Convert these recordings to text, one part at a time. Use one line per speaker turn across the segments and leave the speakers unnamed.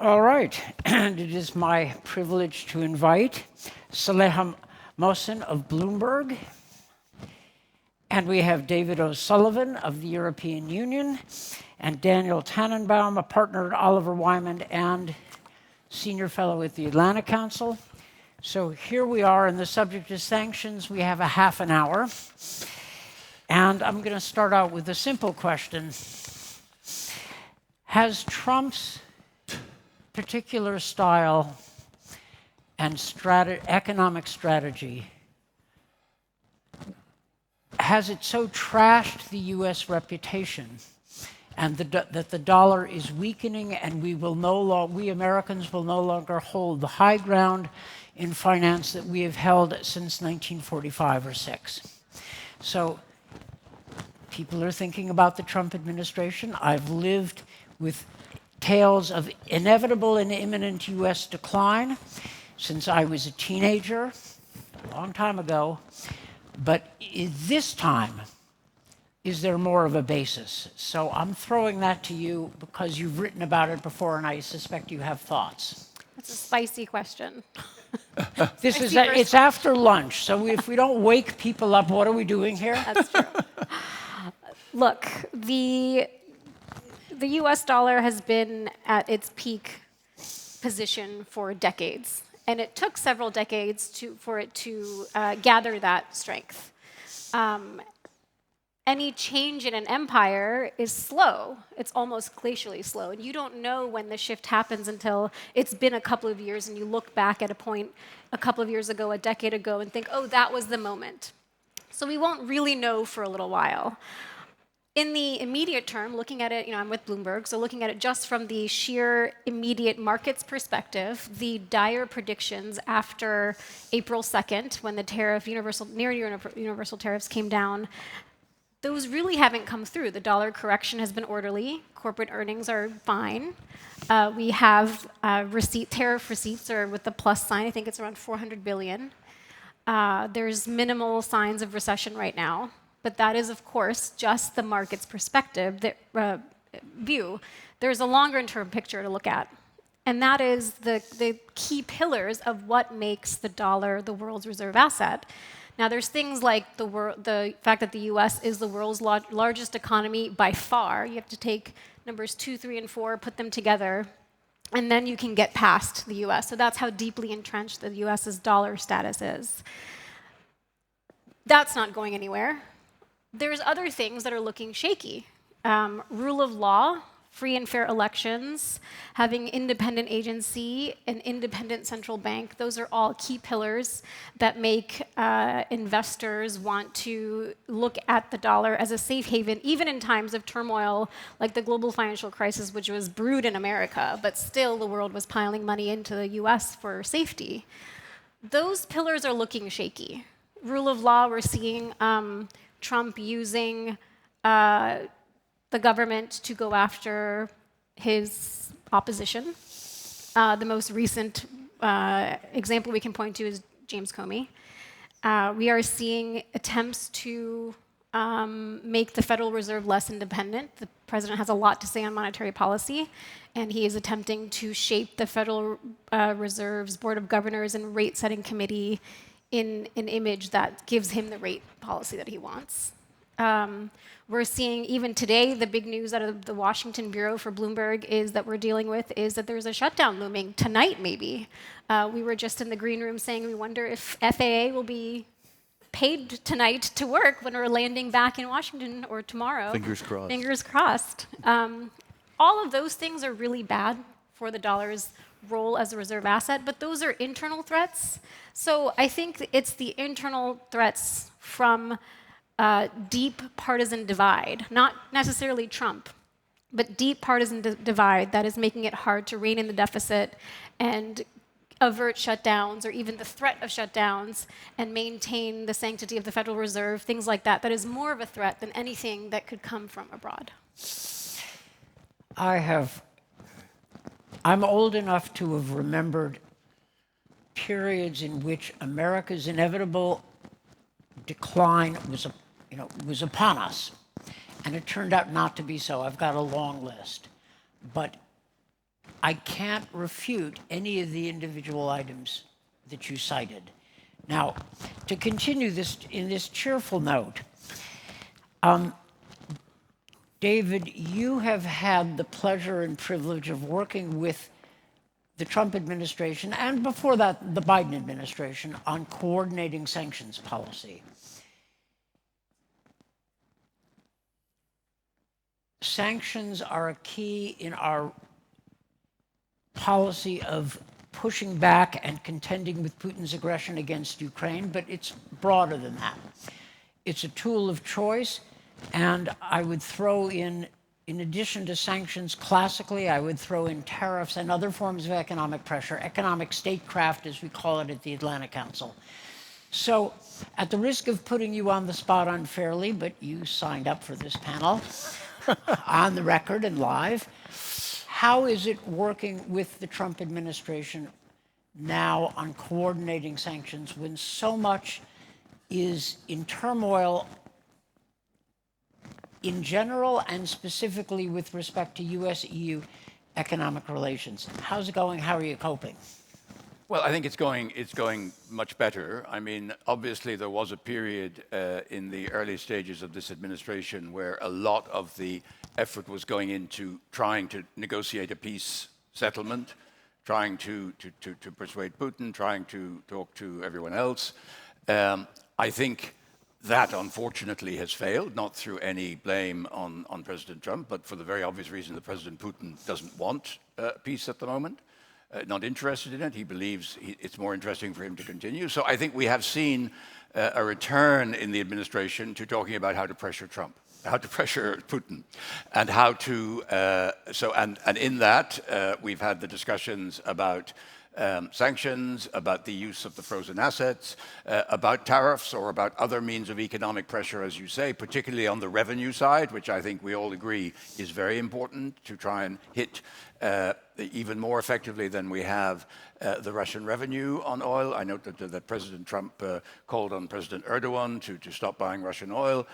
All right, and it is my privilege to invite Saleha Mohsin of Bloomberg, and we have David O'Sullivan of the European Union, and Daniel Tannebaum, a partner at Oliver Wyman and senior fellow at the Atlantic Council. So here we are, and the subject is sanctions. We have a half an hour, and I'm going to start out with a simple question. Has Trump's particular style and economic strategy, has it so trashed the U.S. reputation and that the dollar is weakening, and we Americans will no longer hold the high ground in finance that we have held since 1945 or 6? So people are thinking about the Trump administration. I've lived with tales of inevitable and imminent U.S. decline since I was a teenager, a long time ago. But this time, is there more of a basis? So I'm throwing that to you because you've written about it before, and I suspect you have thoughts.
That's a spicy question.
It's after lunch, so if we don't wake people up, what are we doing here?
That's true. Look, the U.S. dollar has been at its peak position for decades, and it took several decades for it to gather that strength. Any change in an empire is slow. It's almost glacially slow, and you don't know when the shift happens until it's been a couple of years and you look back at a point a couple of years ago, a decade ago, and think, oh, that was the moment. So we won't really know for a little while. In the immediate term, looking at it, I'm with Bloomberg, so looking at it just from the sheer immediate markets perspective, the dire predictions after April 2nd, when the near universal tariffs came down, those really haven't come through. The dollar correction has been orderly. Corporate earnings are fine. We have tariff receipts are with the plus sign. I think it's around 400 billion. There's minimal signs of recession right now. But that is, of course, just the market's perspective view. There's a longer-term picture to look at, and that is the key pillars of what makes the dollar the world's reserve asset. Now, there's things like the fact that the U.S. is the world's largest economy by far. You have to take numbers 2, 3, and 4, put them together, and then you can get past the U.S. So that's how deeply entrenched the U.S.'s dollar status is. That's not going anywhere. There's other things that are looking shaky. Rule of law, free and fair elections, having independent agency, an independent central bank, those are all key pillars that make investors want to look at the dollar as a safe haven, even in times of turmoil like the global financial crisis, which was brewed in America, but still the world was piling money into the US for safety. Those pillars are looking shaky. Rule of law, we're seeing Trump using the government to go after his opposition. The most recent example we can point to is James Comey. We are seeing attempts to make the Federal Reserve less independent. The president has a lot to say on monetary policy, and he is attempting to shape the Federal Reserve's Board of Governors and rate-setting committee in an image that gives him the rate policy that he wants. We're seeing, even today, the big news out of the Washington Bureau for Bloomberg is that there's a shutdown looming tonight, maybe. We were just in the green room saying we wonder if FAA will be paid tonight to work when we're landing back in Washington or tomorrow.
Fingers crossed.
Fingers crossed. All of those things are really bad for the dollar's role as a reserve asset, but those are internal threats. So I think it's the internal threats from deep partisan divide, not necessarily Trump, but deep partisan divide that is making it hard to rein in the deficit and avert shutdowns or even the threat of shutdowns and maintain the sanctity of the Federal Reserve, things like that. That is more of a threat than anything that could come from abroad.
I'm old enough to have remembered periods in which America's inevitable decline was upon us, and it turned out not to be so. I've got a long list, but I can't refute any of the individual items that you cited. Now, to continue this in this cheerful note, David, you have had the pleasure and privilege of working with the Trump administration, and before that, the Biden administration, on coordinating sanctions policy. Sanctions are a key in our policy of pushing back and contending with Putin's aggression against Ukraine, but it's broader than that. It's a tool of choice, and I would throw in addition to sanctions, classically, I would throw in tariffs and other forms of economic pressure, economic statecraft, as we call it at the Atlantic Council. So, at the risk of putting you on the spot unfairly, but you signed up for this panel, on the record and live, how is it working with the Trump administration now on coordinating sanctions when so much is in turmoil in general and specifically with respect to US-EU economic relations? How's it going? How are you coping?
Well, I think it's going much better. I mean, obviously there was a period in the early stages of this administration where a lot of the effort was going into trying to negotiate a peace settlement, trying to persuade Putin, trying to talk to everyone else. I think that unfortunately has failed, not through any blame on President Trump, but for the very obvious reason that President Putin doesn't want peace at the moment. Not interested in it. He believes it's more interesting for him to continue. So I think we have seen a return in the administration to talking about how to pressure Trump, how to pressure Putin, and how to. And in that we've had the discussions about sanctions, about the use of the frozen assets, about tariffs or about other means of economic pressure, as you say, particularly on the revenue side, which I think we all agree is very important to try and hit even more effectively than we have the Russian revenue on oil. I note that President Trump called on President Erdogan to stop buying Russian oil.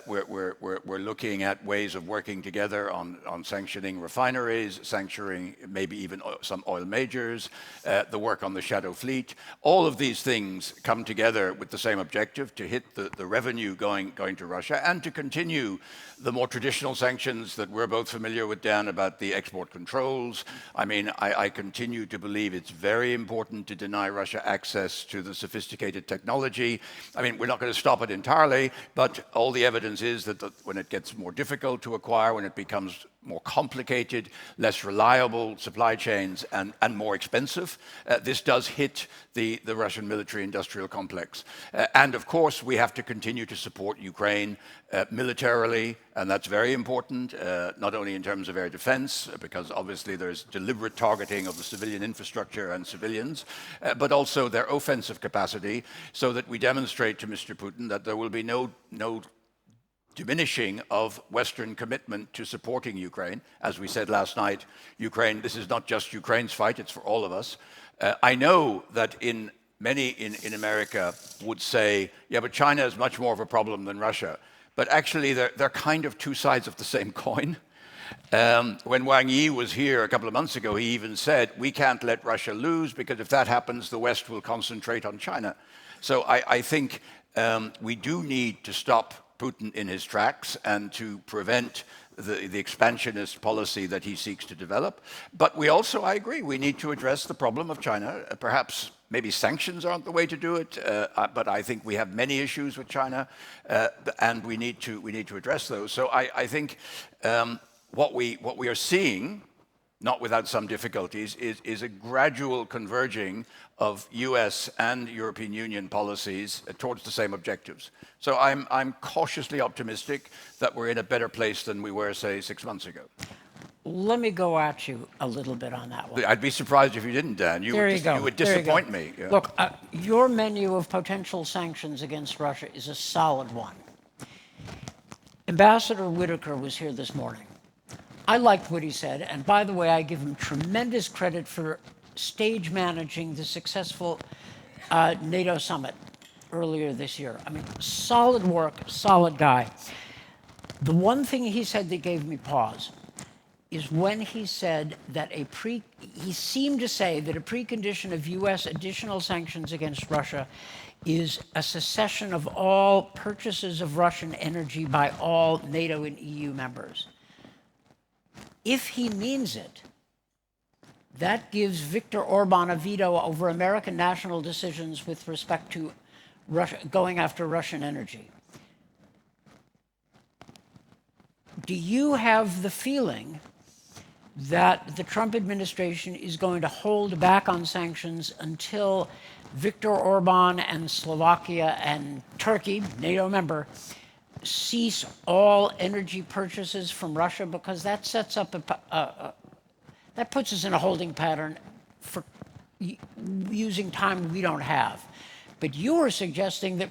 We're looking at ways of working together on sanctioning refineries, sanctioning maybe even some oil majors, the work on the shadow fleet. All of these things come together with the same objective, to hit the revenue going to Russia and to continue the more traditional sanctions that we're both familiar with, Dan, about the export controls. I mean, I continue to believe it's very important to deny Russia access to the sophisticated technology. I mean, we're not going to stop it entirely, but all the evidence is that when it gets more difficult to acquire, when it becomes more complicated, less reliable supply chains, and more expensive, this does hit the Russian military-industrial complex. And of course, we have to continue to support Ukraine militarily, and that's very important, not only in terms of air defense, because obviously there's deliberate targeting of the civilian infrastructure and civilians, but also their offensive capacity, so that we demonstrate to Mr. Putin that there will be no diminishing of Western commitment to supporting Ukraine. As we said last night, Ukraine, this is not just Ukraine's fight, it's for all of us. I know that many in America would say, yeah, but China is much more of a problem than Russia. But actually, they're kind of two sides of the same coin. When Wang Yi was here a couple of months ago, he even said, we can't let Russia lose, because if that happens, the West will concentrate on China. So I think we do need to stop Putin in his tracks and to prevent the expansionist policy that he seeks to develop. But we also, I agree, we need to address the problem of China. Perhaps maybe sanctions aren't the way to do it, but I think we have many issues with China, and we need to address those. So I think what we are seeing, not without some difficulties, is a gradual converging of US and European Union policies towards the same objectives. So I'm cautiously optimistic that we're in a better place than we were, say, 6 months ago.
Let me go at you a little bit on that one.
I'd be surprised if you didn't, Dan. You would disappoint me. Yeah.
Look, your menu of potential sanctions against Russia is a solid one. Ambassador Whitaker was here this morning. I liked what he said, and by the way, I give him tremendous credit for stage managing the successful NATO summit earlier this year. I mean, solid work, solid guy. The one thing he said that gave me pause, is when he said that he seemed to say that a precondition of U.S. additional sanctions against Russia is a cessation of all purchases of Russian energy by all NATO and EU members. If he means it, that gives Viktor Orban a veto over American national decisions with respect to Russia, going after Russian energy. Do you have the feeling that the Trump administration is going to hold back on sanctions until Viktor Orban and Slovakia and Turkey, NATO member, cease all energy purchases from Russia? Because that sets up that puts us in a holding pattern for using time we don't have. But you were suggesting that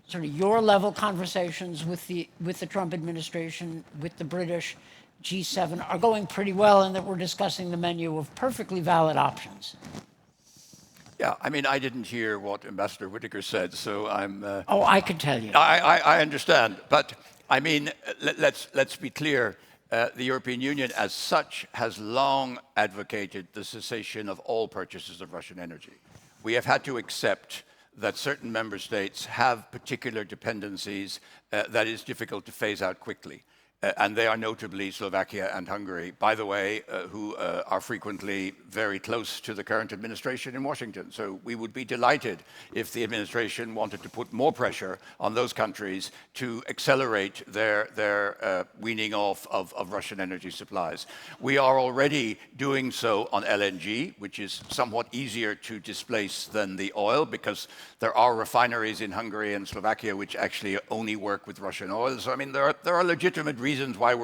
sort of your level conversations with the Trump administration, with the British G7 are going pretty well, and that we're discussing the menu of perfectly valid options.
Yeah, I mean, I didn't hear what Ambassador Whitaker said, so I'm...
Oh, I could tell you.
I understand, but I mean, let's be clear. The European Union as such has long advocated the cessation of all purchases of Russian energy. We have had to accept that certain member states have particular dependencies that is difficult to phase out quickly. And they are notably Slovakia and Hungary, by the way, who are frequently very close to the current administration in Washington. So we would be delighted if the administration wanted to put more pressure on those countries to accelerate their weaning off of Russian energy supplies. We are already doing so on LNG, which is somewhat easier to displace than the oil, because there are refineries in Hungary and Slovakia which actually only work with Russian oil. So, I mean, there are legitimate reasons why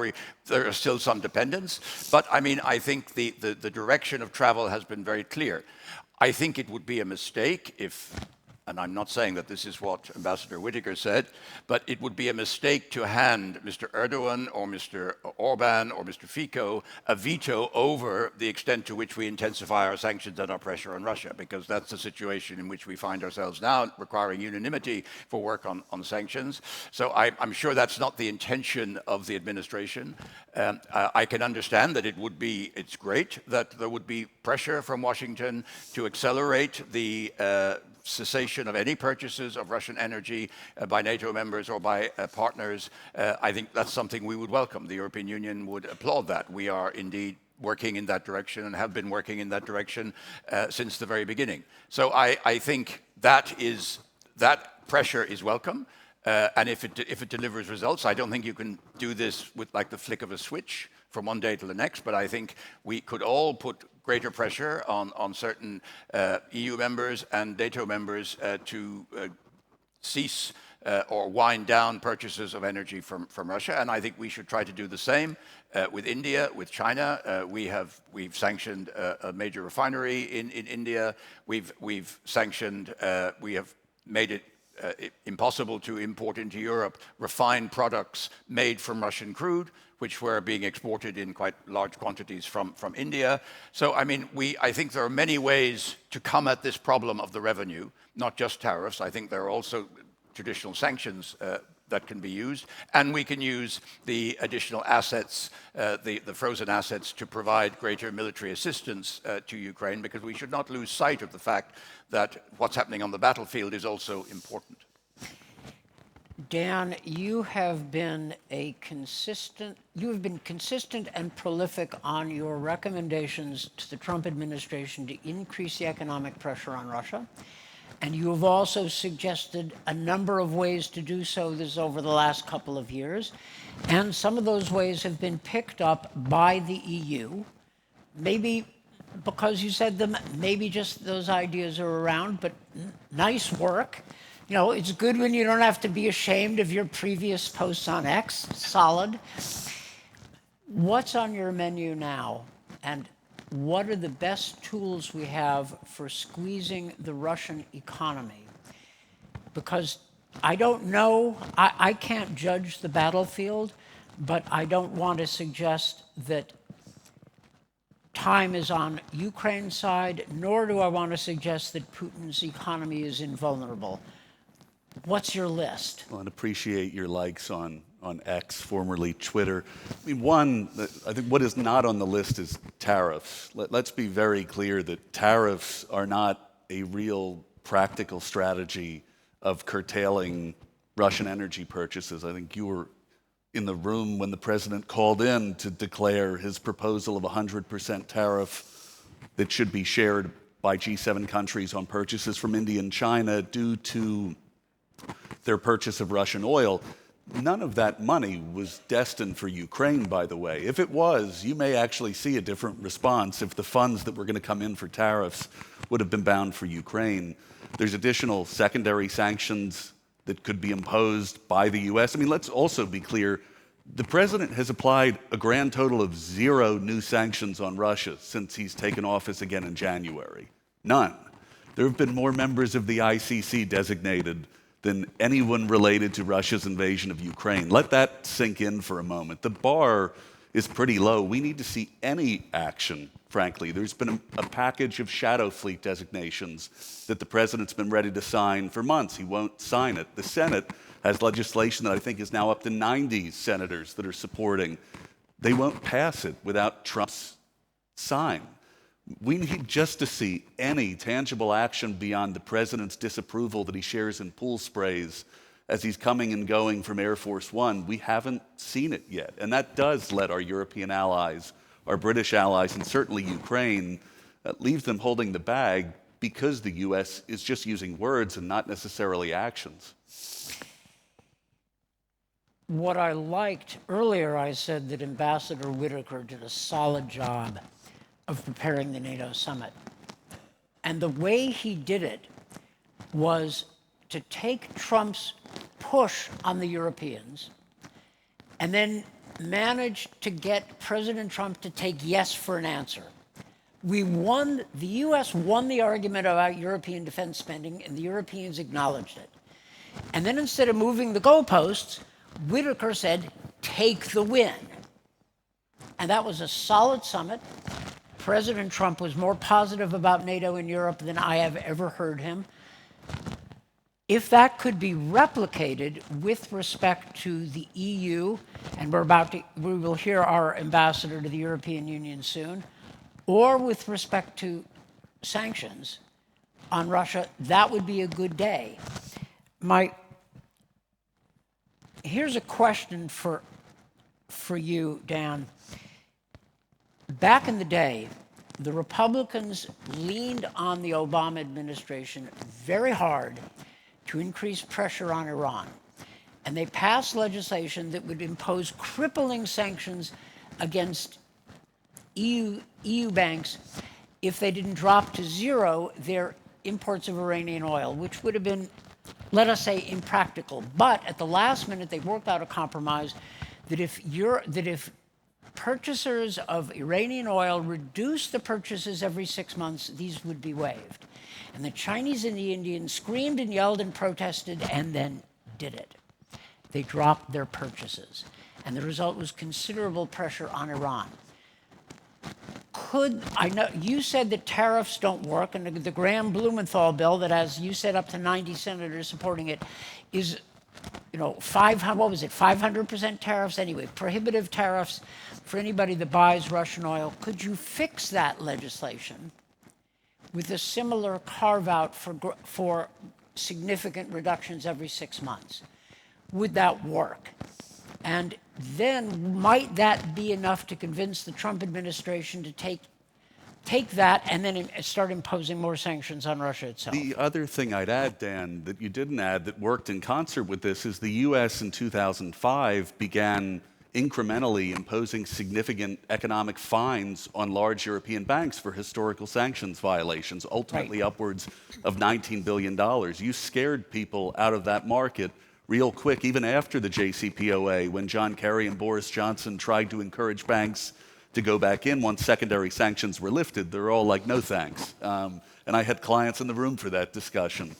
there is still some dependence. But, I mean, I think the direction of travel has been very clear. I think it would be a mistake if, and I'm not saying that this is what Ambassador Whitaker said, but it would be a mistake to hand Mr. Erdogan or Mr. Orban or Mr. Fico a veto over the extent to which we intensify our sanctions and our pressure on Russia, because that's the situation in which we find ourselves now, requiring unanimity for work on sanctions. So I'm sure that's not the intention of the administration. I can understand that it's great that there would be pressure from Washington to accelerate the cessation of any purchases of Russian energy by NATO members or by partners. I think that's something we would welcome. The European Union would applaud that. We are indeed working in that direction and have been working in that direction since the very beginning. So I think that pressure is welcome. And if it delivers results, I don't think you can do this with like the flick of a switch from one day to the next, but I think we could all put greater pressure on certain EU members and NATO members to cease or wind down purchases of energy from Russia. And I think we should try to do the same with India, with China. We've sanctioned a major refinery in India. We've sanctioned, we have made it impossible to import into Europe refined products made from Russian crude, which were being exported in quite large quantities from India. So, I mean, I think there are many ways to come at this problem of the revenue, not just tariffs. I think there are also traditional sanctions that can be used, and we can use the additional assets, the frozen assets, to provide greater military assistance to Ukraine, because we should not lose sight of the fact that what's happening on the battlefield is also important.
Dan, you have been consistent and prolific on your recommendations to the Trump administration to increase the economic pressure on Russia. And you have also suggested a number of ways to do so this over the last couple of years. And some of those ways have been picked up by the EU. Maybe because you said them, maybe just those ideas are around, but nice work. You know, it's good when you don't have to be ashamed of your previous posts on X. Solid. What's on your menu now? And what are the best tools we have for squeezing the Russian economy? Because I don't know, I can't judge the battlefield, but I don't want to suggest that time is on Ukraine's side, nor do I want to suggest that Putin's economy is invulnerable. What's your list?
Well, and appreciate your likes on on X, formerly Twitter. I mean, one, I think what is not on the list is tariffs. Let's be very clear that tariffs are not a real practical strategy of curtailing Russian energy purchases. I think you were in the room when the president called in to declare his proposal of 100% tariff that should be shared by G7 countries on purchases from India and China due to their purchase of Russian oil. None of that money was destined for Ukraine, by the way. If it was, you may actually see a different response if the funds that were going to come in for tariffs would have been bound for Ukraine. There's additional secondary sanctions that could be imposed by the US. I mean, let's also be clear, the president has applied a grand total of 0 new sanctions on Russia since he's taken office again in January. None. There have been more members of the ICC designated than anyone related to Russia's invasion of Ukraine. Let that sink in for a moment. The bar is pretty low. We need to see any action, frankly. There's been a package of shadow fleet designations that the president's been ready to sign for months. He won't sign it. The Senate has legislation that I think is now up to 90 senators that are supporting. They won't pass it without Trump's sign. We need just to see any tangible action beyond the president's disapproval that he shares in pool sprays as he's coming and going from Air Force One. We haven't seen it yet. And that does let our European allies, our British allies, and certainly Ukraine, leave them holding the bag because the US is just using words and not necessarily actions.
What I liked earlier, I said that Ambassador Whitaker did a solid job of preparing the NATO summit. And the way he did it was to take Trump's push on the Europeans and then manage to get President Trump to take yes for an answer. The US won the argument about European defense spending, and the Europeans acknowledged it. And then instead of moving the goalposts, Whitaker said, take the win. And that was a solid summit. President Trump was more positive about NATO in Europe than I have ever heard him. If that could be replicated with respect to the EU, and we will hear our ambassador to the European Union soon, or with respect to sanctions on Russia, that would be a good day. Here's a question for you, Dan. Back in the day, the Republicans leaned on the Obama administration very hard to increase pressure on Iran. And they passed legislation that would impose crippling sanctions against EU banks if they didn't drop to 0 their imports of Iranian oil, which would have been, let us say, impractical. But at the last minute, they worked out a compromise that if purchasers of Iranian oil reduce the purchases every 6 months, these would be waived. And the Chinese and the Indians screamed and yelled and protested and then did it. They dropped their purchases. And the result was considerable pressure on Iran. I know you said that tariffs don't work, and the Graham-Blumenthal bill that has, you said, up to 90 senators supporting it is, 500% tariffs? Anyway, prohibitive tariffs for anybody that buys Russian oil. Could you fix that legislation with a similar carve-out for significant reductions every 6 months? Would that work? And then might that be enough to convince the Trump administration to take that and then start imposing more sanctions on Russia itself?
The other thing I'd add, Dan, that you didn't add that worked in concert with this is the US in 2005 began incrementally imposing significant economic fines on large European banks for historical sanctions violations, ultimately upwards of $19 billion. You scared people out of that market real quick, even after the JCPOA, when John Kerry and Boris Johnson tried to encourage banks to go back in once secondary sanctions were lifted. They're all like, no thanks. And I had clients in the room for that discussion.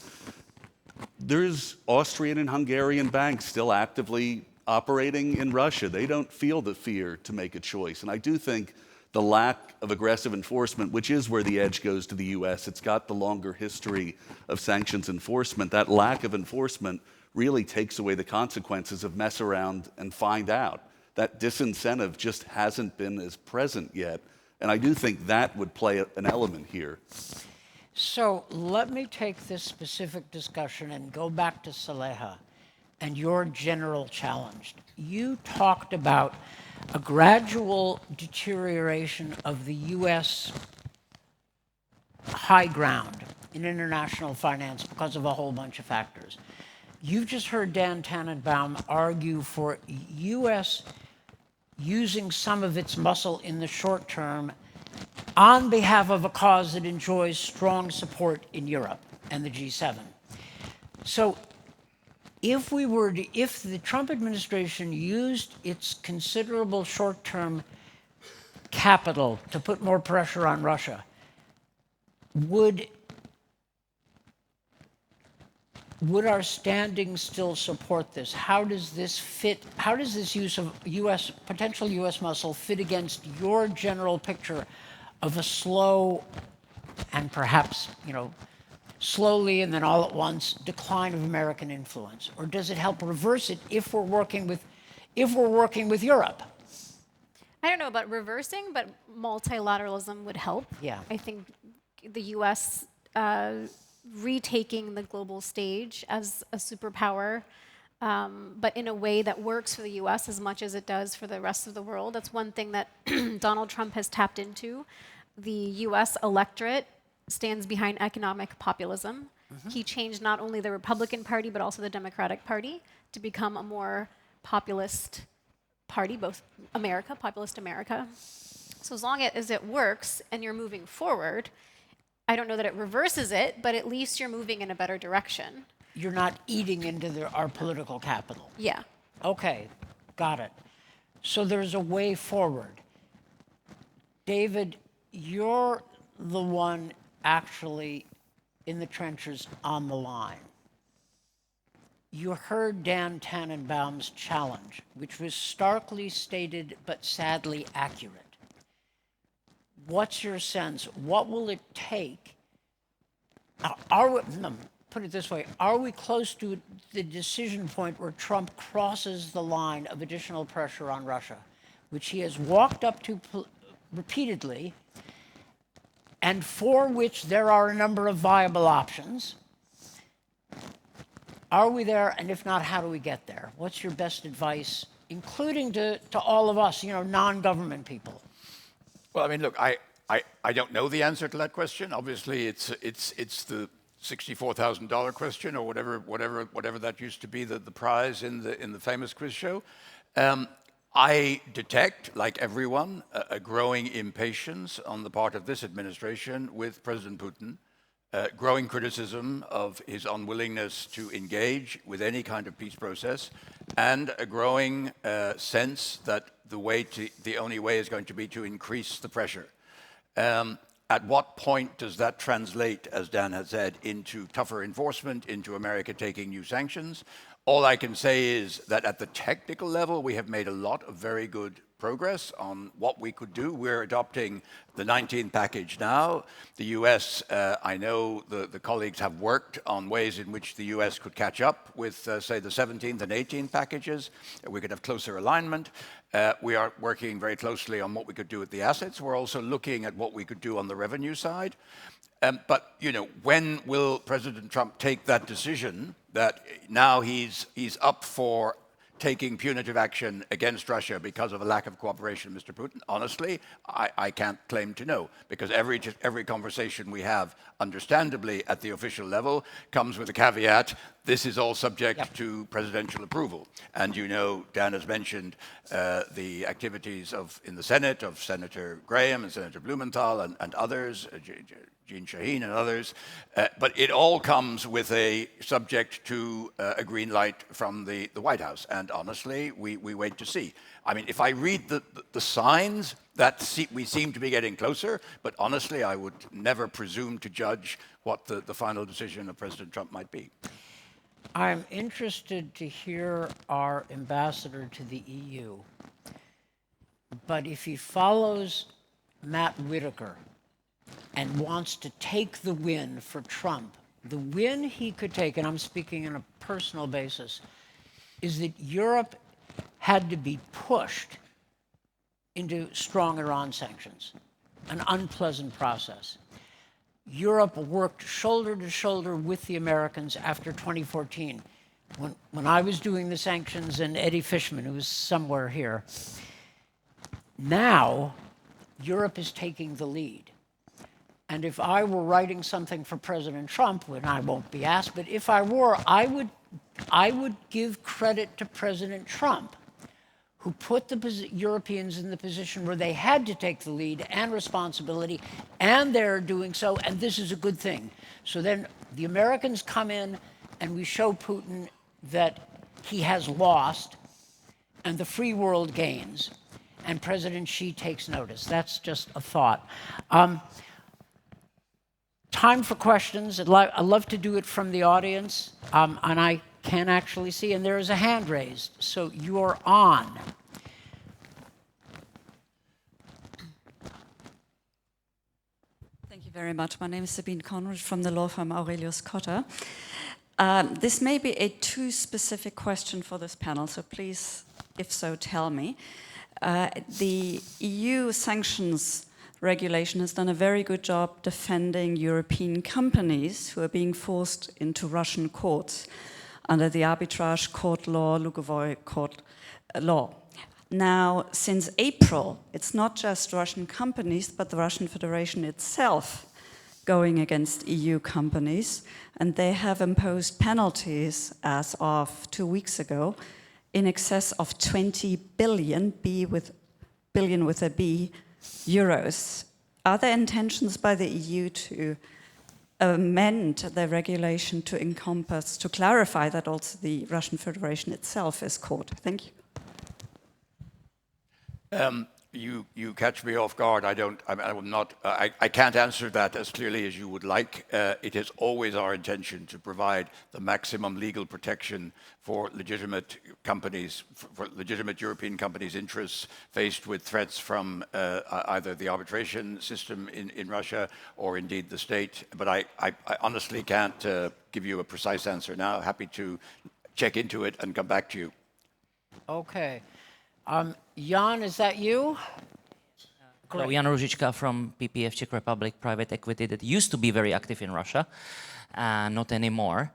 There's Austrian and Hungarian banks still actively operating in Russia. They don't feel the fear to make a choice. And I do think the lack of aggressive enforcement, which is where the edge goes to the US, it's got the longer history of sanctions enforcement. That lack of enforcement really takes away the consequences of mess around and find out. That disincentive just hasn't been as present yet. And I do think that would play an element here.
So let me take this specific discussion and go back to Saleha and your general challenge. You talked about a gradual deterioration of the U.S. high ground in international finance because of a whole bunch of factors. You've just heard Dan Tannebaum argue for U.S. using some of its muscle in the short term on behalf of a cause that enjoys strong support in Europe and the G7. So if the Trump administration used its considerable short-term capital to put more pressure on Russia, would our standing still support this? How does this fit? How does this use of potential U.S. muscle fit against your general picture of a slow and perhaps, slowly and then all at once decline of American influence? Or does it help reverse it if we're working with Europe?
I don't know about reversing, but multilateralism would help.
Yeah.
I think the U.S. Retaking the global stage as a superpower, but in a way that works for the U.S. as much as it does for the rest of the world. That's one thing that Donald Trump has tapped into. The U.S. electorate stands behind economic populism. Mm-hmm. He changed not only the Republican Party, but also the Democratic Party to become a more populist party, both populist America. So as long as it works and you're moving forward, I don't know that it reverses it, but at least you're moving in a better direction.
You're not eating into our political capital.
Yeah.
Okay, got it. So there's a way forward. David, you're the one actually in the trenches on the line. You heard Dan Tannebaum's challenge, which was starkly stated but sadly accurate. What's your sense? What will it take? Put it this way, are we close to the decision point where Trump crosses the line of additional pressure on Russia, which he has walked up to repeatedly, and for which there are a number of viable options? Are we there? And if not, how do we get there? What's your best advice, including to all of us, non-government people?
Well, I mean, look, I don't know the answer to that question. Obviously, it's the $64,000 question, or whatever that used to be, the prize in the famous quiz show. I detect, like everyone, a growing impatience on the part of this administration with President Putin, growing criticism of his unwillingness to engage with any kind of peace process, and a growing sense that the only way is going to be to increase the pressure. At what point does that translate, as Dan has said, into tougher enforcement, into America taking new sanctions? All I can say is that at the technical level, we have made a lot of very good progress on what we could do. We're adopting the 19th package now. The US, I know the colleagues have worked on ways in which the US could catch up with, say, the 17th and 18th packages. We could have closer alignment. We are working very closely on what we could do with the assets. We're also looking at what we could do on the revenue side. But, when will President Trump take that decision that now he's up for taking punitive action against Russia because of a lack of cooperation with Mr. Putin? Honestly, I can't claim to know, because every conversation we have, understandably at the official level, comes with a caveat: this is all subject to presidential approval. And Dan has mentioned the activities in the Senate of Senator Graham and Senator Blumenthal and others, Jean Shaheen and others, but it all comes with a subject to a green light from the White House. And honestly, we wait to see. I mean, if I read the signs, we seem to be getting closer, but honestly, I would never presume to judge what the final decision of President Trump might be.
I'm interested to hear our ambassador to the EU, but if he follows Matt Whitaker and wants to take the win for Trump the win he could take, and I'm speaking on a personal basis, is that Europe had to be pushed into strong Iran sanctions, an unpleasant process. Europe worked shoulder to shoulder with the Americans after 2014. When I was doing the sanctions and Eddie Fishman, who was somewhere here, now Europe is taking the lead. And if I were writing something for President Trump, and I won't be asked, but if I were, I would give credit to President Trump, who put the Europeans in the position where they had to take the lead and responsibility, and they're doing so, and this is a good thing. So then the Americans come in, and we show Putin that he has lost, and the free world gains, and President Xi takes notice. That's just a thought. Time for questions. I'd love to do it from the audience, and I can actually see, and there is a hand raised, so you are on.
Thank you very much. My name is Sabine Conrad from the law firm Aurelius Cotter. This may be a too specific question for this panel, so please, if so, tell me. The EU sanctions regulation has done a very good job defending European companies who are being forced into Russian courts under the arbitrage court law, Lugovoy court law. Now, since April, it's not just Russian companies, but the Russian Federation itself going against EU companies, and they have imposed penalties as of 2 weeks ago in excess of 20 billion, billion with a B, euros. Are there intentions by the EU to amend the regulation to encompass, to clarify that also the Russian Federation itself is caught? Thank you.
You catch me off guard. I can't answer that as clearly as you would like. It is always our intention to provide the maximum legal protection for legitimate companies, for legitimate European companies' interests faced with threats from either the arbitration system in Russia or indeed the state. But I honestly can't give you a precise answer now. Happy to check into it and come back to you.
Okay. Jan, is that you?
Hello, Jan Ružička from PPF Czech Republic Private Equity that used to be very active in Russia, not anymore.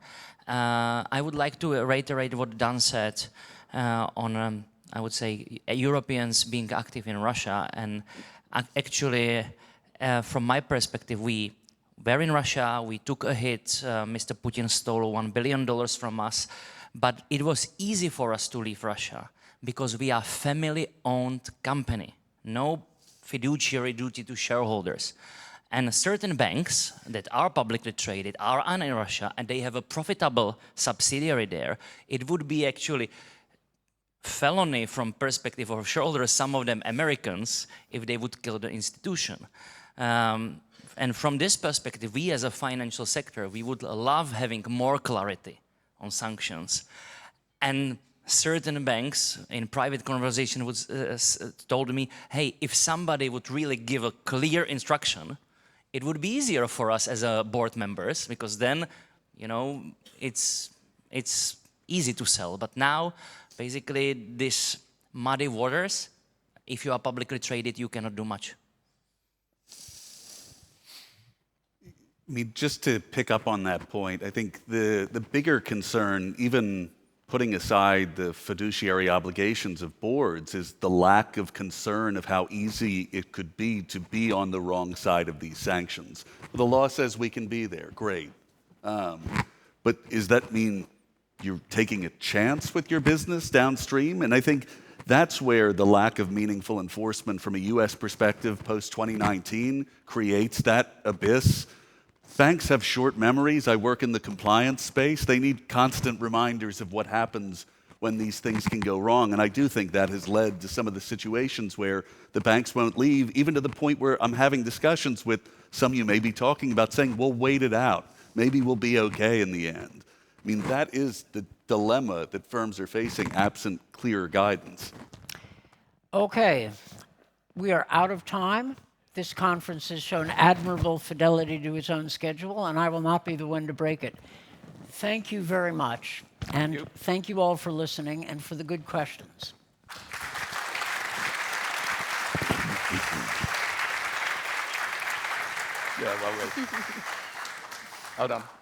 I would like to reiterate what Dan said on, I would say, Europeans being active in Russia. And actually, from my perspective, we were in Russia, we took a hit, Mr. Putin stole $1 billion from us, but it was easy for us to leave Russia because we are a family-owned company, no fiduciary duty to shareholders. And certain banks that are publicly traded are in Russia and they have a profitable subsidiary there. It would be actually felony from perspective of shareholders, some of them Americans, if they would kill the institution. And from this perspective, we as a financial sector, we would love having more clarity on sanctions. And certain banks in private conversation told me, hey, if somebody would really give a clear instruction, it would be easier for us as board members, because then, you know, it's easy to sell. But now, basically, this muddy waters, if you are publicly traded, you cannot do much.
I mean, just to pick up on that point, I think the bigger concern, even putting aside the fiduciary obligations of boards, is the lack of concern of how easy it could be to be on the wrong side of these sanctions. The law says we can be there, great. But does that mean you're taking a chance with your business downstream? And I think that's where the lack of meaningful enforcement from a US perspective post-2019 creates that abyss. Banks have short memories. I work in the compliance space. They need constant reminders of what happens when these things can go wrong. And I do think that has led to some of the situations where the banks won't leave, even to the point where I'm having discussions with some you may be talking about saying, we'll wait it out. Maybe we'll be okay in the end. I mean, that is the dilemma that firms are facing absent clear guidance.
Okay. We are out of time. this conference has shown admirable fidelity to its own schedule, and I will not be the one to break it. Thank you very much. And thank you all for listening and for the good questions.
Yeah, well, well done.